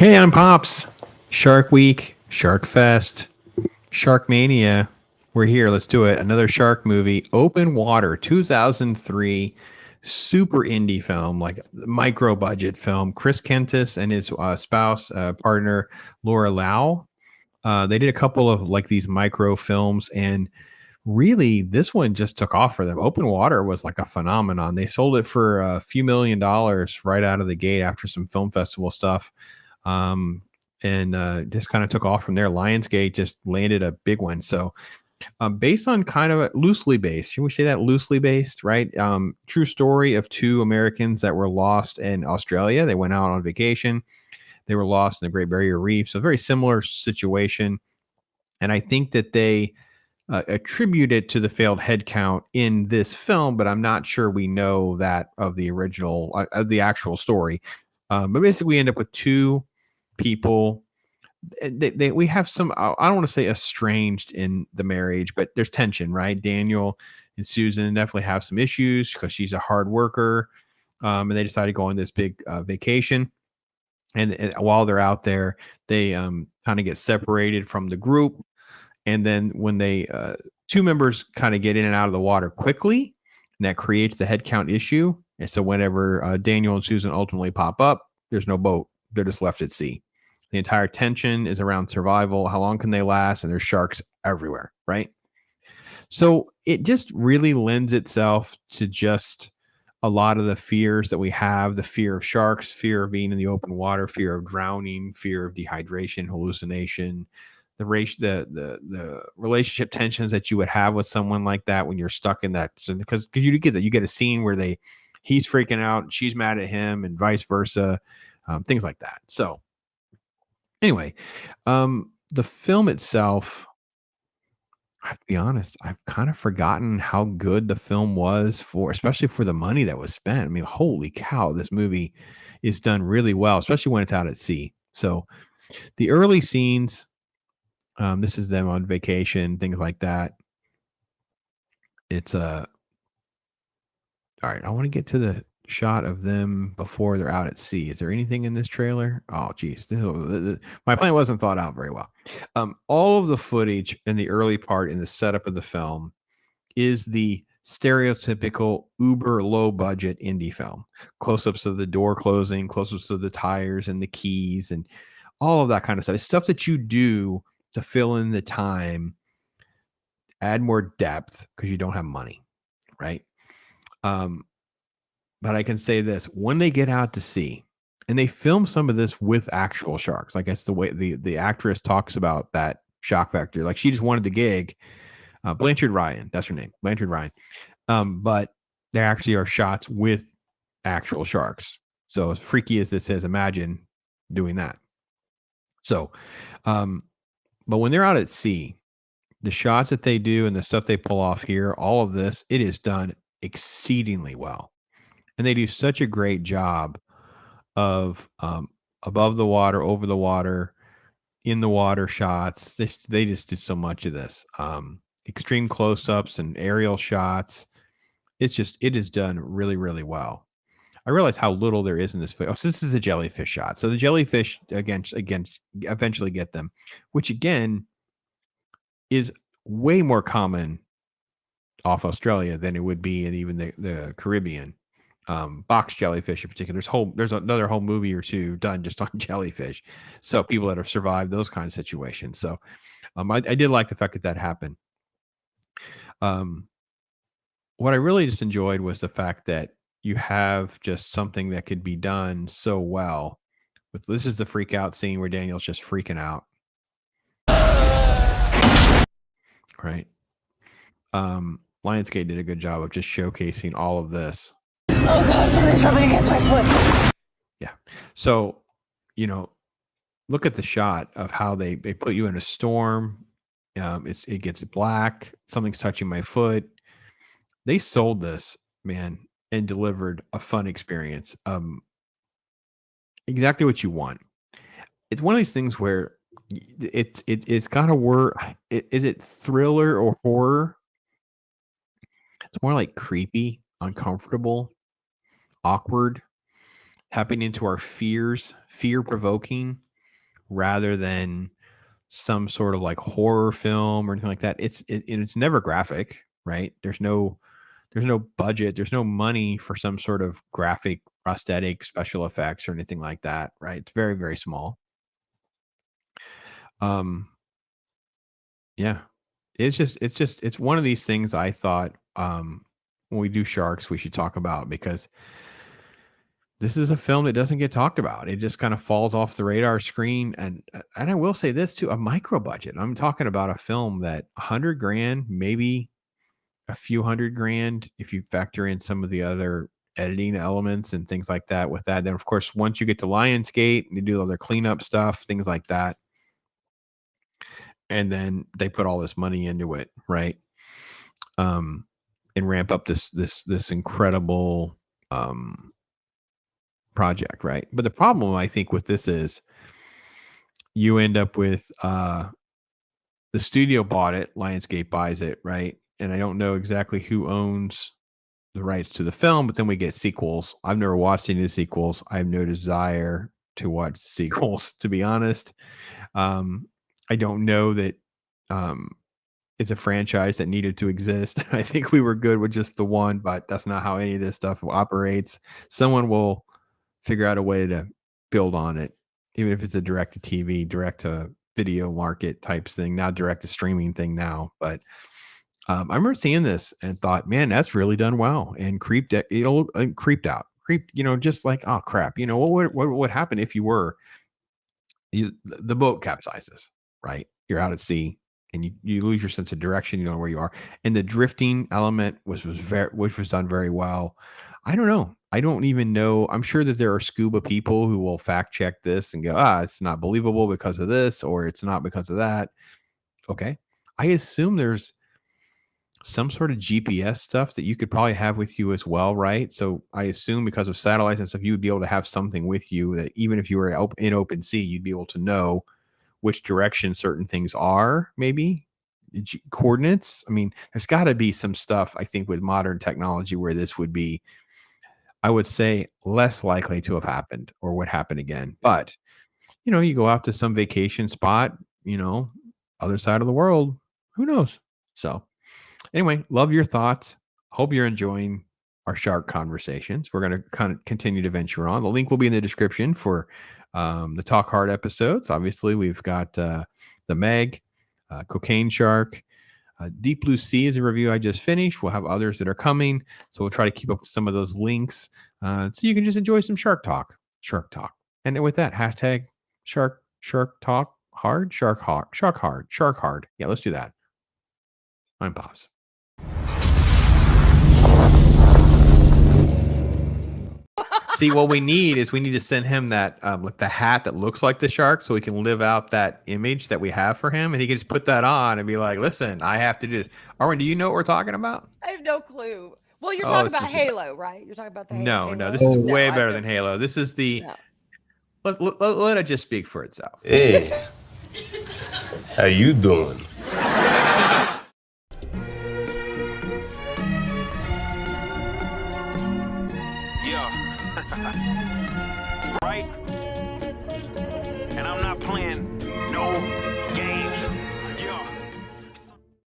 Hey, I'm Pops. Shark Week, Shark Fest, Shark Mania. We're here. Let's do it. Another shark movie, Open Water, 2003, super indie film, like micro budget film. Chris Kentis and his spouse, partner, Laura Lau. They did a couple of like these micro films, and really, this one just took off for them. Open Water was like a phenomenon. They sold it for a few $1 million right out of the gate after some film festival stuff, um, and just kind of took off from there. Lionsgate just landed a big one. So, based on kind of a loosely based, should we say that loosely based, right? True story of two Americans that were lost in Australia. They went out on vacation. They were lost in the Great Barrier Reef. So, very similar situation. And I think that they attribute it to the failed head count in this film, but I'm not sure we know that of the original, of the actual story. But basically, we end up with two people. We have some, I don't want to say estranged in the marriage, but there's tension, right? Daniel and Susan definitely have some issues because she's a hard worker. And they decide to go on this big vacation. And while they're out there, they kind of get separated from the group, and then when they two members kind of get in and out of the water quickly, and that creates the head count issue. And so whenever Daniel and Susan ultimately pop up, there's no boat. They're just left at sea. The entire tension is around survival. How long can they last? And there's sharks everywhere, right? So it just really lends itself to just a lot of the fears that we have: the fear of sharks, fear of being in the open water, fear of drowning, fear of dehydration, hallucination, the relationship tensions that you would have with someone like that when you're stuck in that. So because you get that, you get a scene where he's freaking out and she's mad at him and vice versa, things like that. So anyway, the film itself, I have to be honest, I've kind of forgotten how good the film was, for especially for the money that was spent. I mean, holy cow, this movie is done really well, especially when it's out at sea. So the early scenes, this is them on vacation, things like that. It's all right. I want to get to the shot of them before they're out at sea. Is there anything in this trailer? Oh, geez, my plan wasn't thought out very well. All of the footage in the early part in the setup of the film is the stereotypical uber low budget indie film. Close-ups of the door closing, close-ups of the tires and the keys, and all of that kind of stuff. It's stuff that you do to fill in the time, add more depth because you don't have money, right? Um, but I can say this: when they get out to sea, and they film some of this with actual sharks, like that's the way the actress talks about that shock factor. Like she just wanted the gig. Blanchard Ryan, that's her name, Blanchard Ryan. But there actually are shots with actual sharks. So as freaky as this is, imagine doing that. So, um, but when they're out at sea, the shots that they do and the stuff they pull off here, all of this, it is done exceedingly well. And they do such a great job of above the water, over the water, in the water shots. They just do so much of this. Extreme close ups and aerial shots. It is done really, really well. I realize how little there is in this. Oh, so this is a jellyfish shot. So the jellyfish again eventually get them, which again is way more common off Australia than it would be in even the Caribbean. Box jellyfish in particular. There's another whole movie or two done just on jellyfish. So people that have survived those kinds of situations. So I did like the fact that that happened. Um, what I really just enjoyed was the fact that you have just something that could be done so well. With this is the freak out scene where Daniel's just freaking out, right? Lionsgate did a good job of just showcasing all of this. Oh god, something's rubbing against my foot. Yeah. So, you know, look at the shot of how they put you in a storm. It gets black. Something's touching my foot. They sold this, man, and delivered a fun experience. Exactly what you want. It's one of these things where it's got a word. Is it thriller or horror? It's more like creepy, uncomfortable, awkward, tapping into our fears, fear provoking. rather than some sort of like horror film or anything like that. It's never graphic, right? There's no budget, there's no money for some sort of graphic prosthetic special effects or anything like that, right? It's very, very small. Um, yeah. It's one of these things I thought when we do sharks we should talk about, because this is a film that doesn't get talked about. It just kind of falls off the radar screen. And I will say this too, a micro budget. I'm talking about a film that 100 grand, maybe a few hundred grand if you factor in some of the other editing elements and things like that with that. Then of course, once you get to Lionsgate, you do all their cleanup stuff, things like that. And then they put all this money into it, right? Um, and ramp up this incredible project, right? But the problem I think with this is you end up with the studio bought it, Lionsgate buys it, right? And I don't know exactly who owns the rights to the film, but then we get sequels. I've never watched any of the sequels. I have no desire to watch the sequels, to be honest. I don't know that um, it's a franchise that needed to exist. I think we were good with just the one, but that's not how any of this stuff operates. Someone will figure out a way to build on it, even if it's a direct to TV, direct to video market types thing, not direct to streaming thing now. But I remember seeing this and thought, man, that's really done well, and creeped out, just like, oh crap, what would happen if you were the boat capsizes, right? You're out at sea and you lose your sense of direction. You don't know where you are. And the drifting element which was done very well. I don't know. I don't even know. I'm sure that there are scuba people who will fact check this and go, it's not believable because of this, or it's not because of that. Okay. I assume there's some sort of GPS stuff that you could probably have with you as well, right? So I assume because of satellites and stuff, you would be able to have something with you that even if you were in open sea, you'd be able to know which direction certain things are, maybe coordinates. I mean, there's got to be some stuff, I think, with modern technology where this would be, I would say, less likely to have happened or would happen again. But, you go out to some vacation spot, other side of the world, who knows? So, anyway, love your thoughts. Hope you're enjoying our shark conversations. We're going to kind of continue to venture on. The link will be in the description for the Talk Hard episodes. Obviously, we've got the Meg, Cocaine Shark, Deep Blue Sea is a review I just finished. We'll have others that are coming. So we'll try to keep up with some of those links so you can just enjoy some shark talk. And then with that, hashtag shark talk hard, shark hard. Yeah, let's do that. I'm Pops. See, what we need to send him that like the hat that looks like the shark, so we can live out that image that we have for him, and he can just put that on and be like, "Listen, I have to do this." Arwen, do you know what we're talking about? I have no clue. Well, you're talking about Halo, right? You're talking about the Halo. No, this is way better than Halo. This is the let it just speak for itself. Hey, how you doing? Yeah. Right?